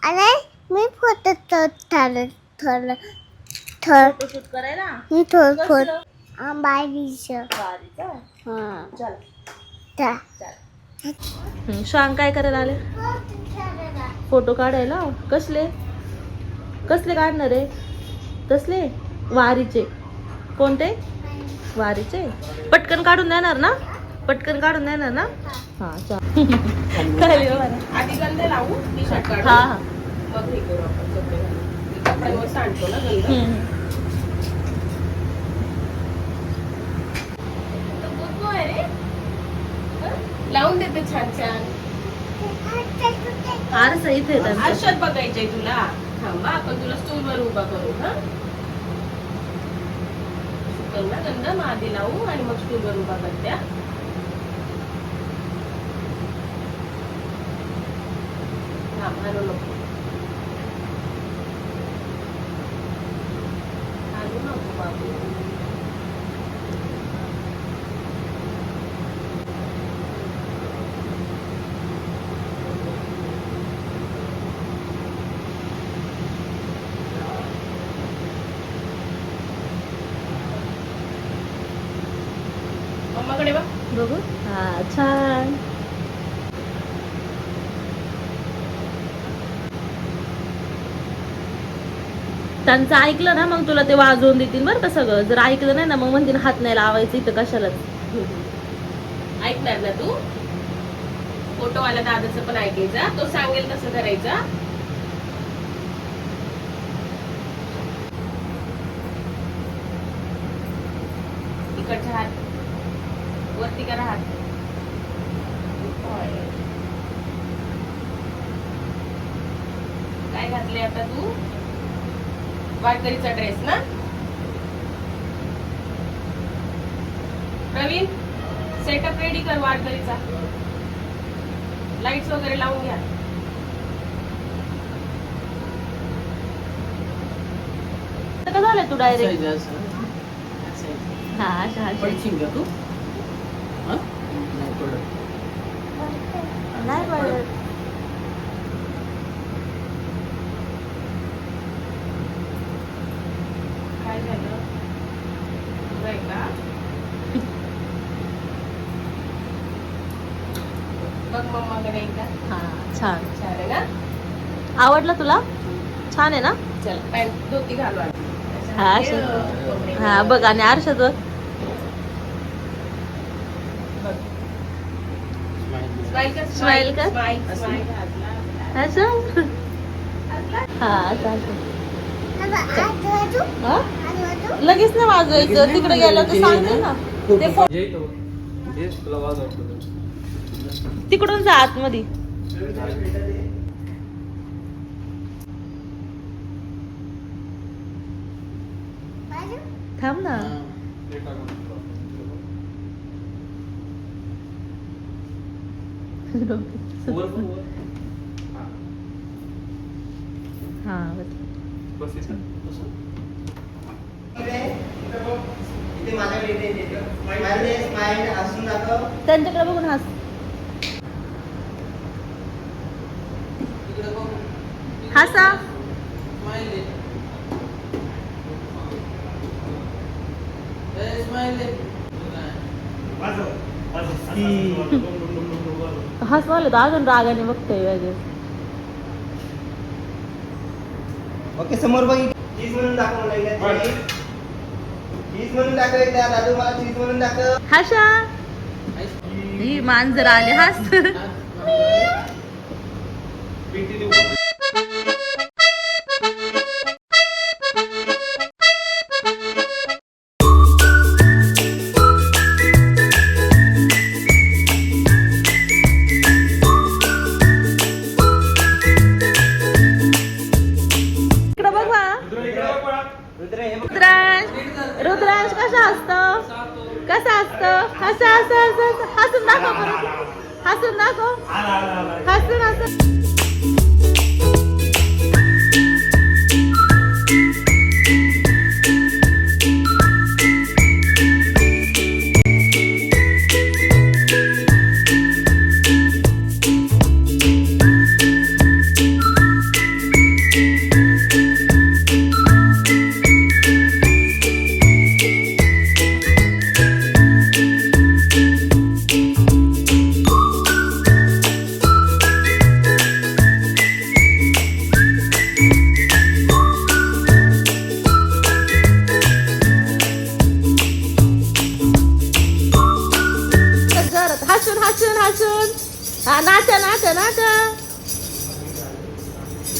अरे मी फोटो थोडं थोडं फोटोशूट करायला मी थोडं कसलं? फोटो बारीचं बारीचं? हां चल त्या श्वांग काय करायला आले? फोटो काढायला. कसले कसले काढणार आहे? तसले वारीचे. कोणते वारीचे? पटकन काढून देणार ना? पटकन काढून देणार ना? हा चाल काय आधी गंध लावू टी शर्ट काढू हा हा मग हे करू आपण कपडे घालू. कपड्यांवर सांडतो ना गंध. तो बुद्धू आहे रे. हं? लावून देते छान छान. आरसा इथे आहे त्यांचा. आरशात बघायचंय तुला. थांबा आपण तुला स्टूलवर उभा करू. हा करू ना गंध मग आधी लावू आणि मग स्टूलवर उभा करत्या. हाणू नको हाणू नको बाबू. मम्माकडे बघ. बघू हा छान. त्यांचं ऐकलं ना मग तुला ते वाजवून देतील बरं का सगळं. जर ऐकलं नाही ना मग म्हणतील हात नाही लावायचं इथं कशालाच. ऐकणार ना तू. फोटोवाला दादाचं पण ऐकायचा. तो सांगेल तसं करायचा. इकडचा हात वरती करा हात. काय घातले आता तू? वारकरीचा ड्रेस ना. प्रवीण सेटअप रेडी कर वारकरीचा. लाईट्स वगैरे लावून घ्या. का झालं तू डायरेक्ट हा अशा अशा. तू नाही पडत. काय झालं? बरं का? बघ मम्माकडे एकदा. हा छान. छान आहे ना. आवडलं तुला? छान आहे ना? चल पॅन्ट धोती घालू आता. हा अशा. हा बघ आणि आरशात बघ. स्माइल कर. Smile कर. स्माइल स्माइल घातला. असं हा असं असं. हा? लगेच नाही वाजवायचं. तिकडे गेलं तर सांगते ना ते. तिकडून जा आतमध्ये. थांब ना. हा बस. त्यांच्याकडे बघून हस. हसा. हस मला तर अजून रागाने बघतोय वेगळे. ओके समोर बघ. चीज म्हणून दाखव मला. चीज म्हणून दाखव. त्या दादू मला चीज म्हणून दाखव. हसा. ही मांजर आले हस. रुद्रांश कसा असतो? कसा असतो? हसा हसा हसा हसून दाखव परत. हसून दाखव. हसून हसून.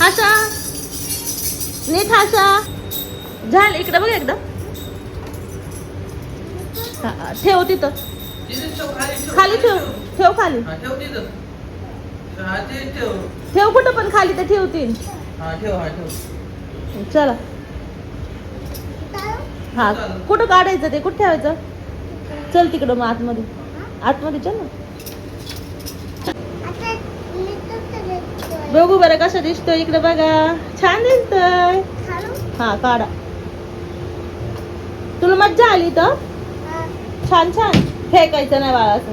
हसा नीट हसा. झालं इकडं बघ एकदा. हा, ठेव तिथं खाली ठेव. ठेव खाली. ठेव कुठं पण खाली तर ठेवतील. चला हा कुठं काढायचं ते कुठं ठेवायचं. चल तिकडं मग आतमध्ये. आतमध्ये चल ना. आता मी तर दिसतोय. बघू बरं कसं दिसतोय इकडे बघा. छान दिसतोय. खालू? हा काढा. तुला मज्जा आली तर हा. छान छान फेकायचं नाही बाळा असं.